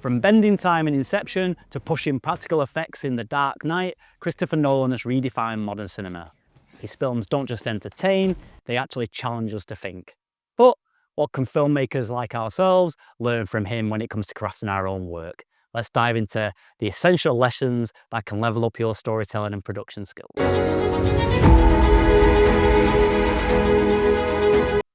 From bending time in Inception to pushing practical effects in The Dark Knight, Christopher Nolan has redefined modern cinema. His films don't just entertain, they actually challenge us to think. But what can filmmakers like ourselves learn from him when it comes to crafting our own work? Let's dive into the essential lessons that can level up your storytelling and production skills.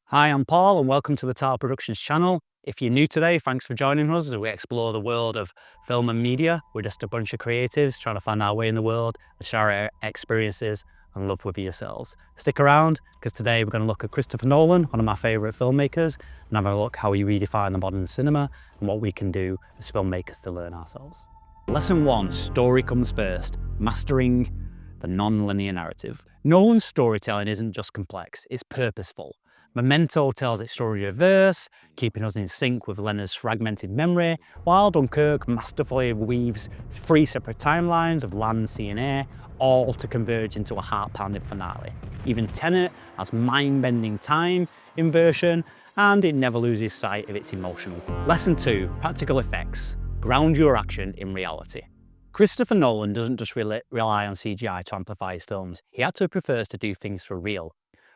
Hi, I'm Paul and welcome to the Tile Productions channel. If you're new today, thanks for joining us as we explore the world of film and media. We're just a bunch of creatives trying to find our way in the world and share our experiences and love with yourselves. Stick around because today we're going to look at Christopher Nolan, one of my favourite filmmakers, and have a look how he redefined the modern cinema and what we can do as filmmakers to learn ourselves. Lesson 1, story comes first, mastering the non-linear narrative. Nolan's storytelling isn't just complex, it's purposeful. Memento tells its story in reverse, keeping us in sync with Leonard's fragmented memory, while Dunkirk masterfully weaves 3 separate timelines of land, sea and air, all to converge into a heart-pounding finale. Even Tenet has mind-bending time inversion, and it never loses sight of its emotional. Lesson 2, practical effects. Ground your action in reality. Christopher Nolan doesn't just rely on CGI to amplify his films, he actually prefers to do things for real.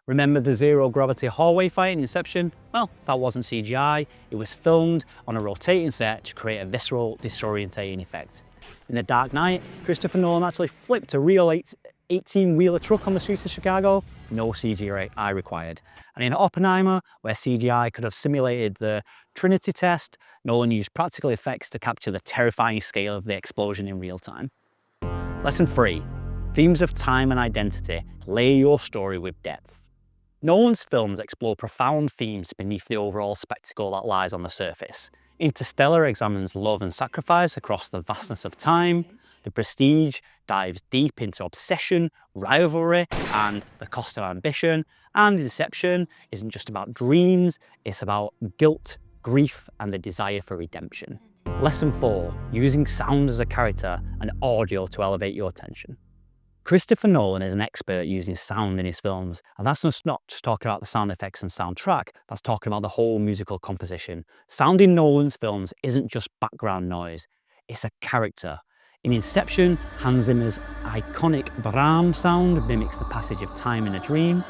Remember the zero-gravity hallway fight in Inception? Well, that wasn't CGI, it was filmed on a rotating set to create a visceral, disorientating effect. In The Dark Knight, Christopher Nolan actually flipped a real 18-wheeler truck on the streets of Chicago, no CGI required. And in Oppenheimer, where CGI could have simulated the Trinity test, Nolan used practical effects to capture the terrifying scale of the explosion in real time. Lesson 3, themes of time and identity. Layer your story with depth. Nolan's films explore profound themes beneath the overall spectacle that lies on the surface. Interstellar examines love and sacrifice across the vastness of time. The Prestige dives deep into obsession, rivalry, and the cost of ambition. And Inception isn't just about dreams, it's about guilt, grief, and the desire for redemption. Lesson 4, using sound as a character and audio to elevate your attention. Christopher Nolan is an expert using sound in his films, and that's not just talking about the sound effects and soundtrack, that's talking about the whole musical composition. Sound in Nolan's films isn't just background noise, it's a character. In Inception, Hans Zimmer's iconic Brahms sound mimics the passage of time in a dream.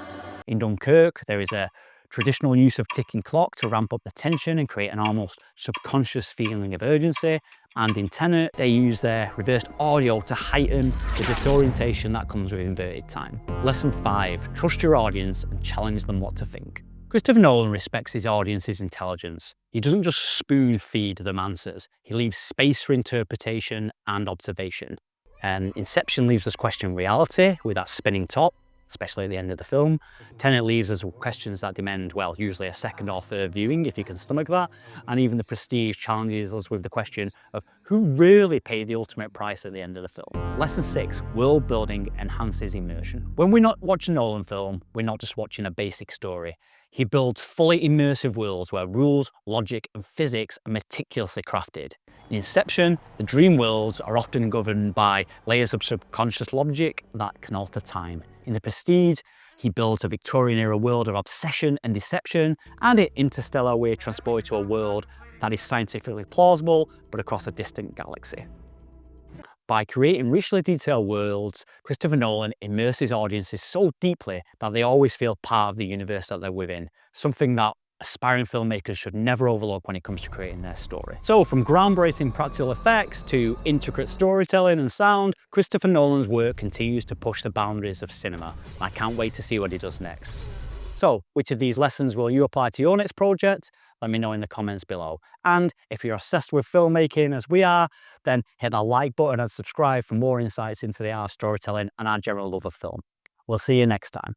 In Dunkirk, there is a traditional use of ticking clock to ramp up the tension and create an almost subconscious feeling of urgency. And in Tenet, they use their reversed audio to heighten the disorientation that comes with inverted time. Lesson 5, trust your audience and challenge them what to think. Christopher Nolan respects his audience's intelligence. He doesn't just spoon feed them answers, he leaves space for interpretation and observation. And Inception leaves us questioning reality with that spinning top, especially at the end of the film. Tenet leaves us with questions that demand, well, usually a second or third viewing if you can stomach that. And even The Prestige challenges us with the question of who really paid the ultimate price at the end of the film. Lesson 6, world building enhances immersion. When we're not watching a Nolan film, we're not just watching a basic story. He builds fully immersive worlds where rules, logic, and physics are meticulously crafted. In Inception, the dream worlds are often governed by layers of subconscious logic that can alter time. In The Prestige, he builds a Victorian-era world of obsession and deception, and in Interstellar, we're transported to a world that is scientifically plausible, but across a distant galaxy. By creating richly detailed worlds, Christopher Nolan immerses audiences so deeply that they always feel part of the universe that they're within, something that aspiring filmmakers should never overlook when it comes to creating their story. So from groundbreaking practical effects to intricate storytelling and sound, Christopher Nolan's work continues to push the boundaries of cinema. And I can't wait to see what he does next. So, which of these lessons will you apply to your next project? Let me know in the comments below. And if you're obsessed with filmmaking as we are, then hit that like button and subscribe for more insights into the art of storytelling and our general love of film. We'll see you next time.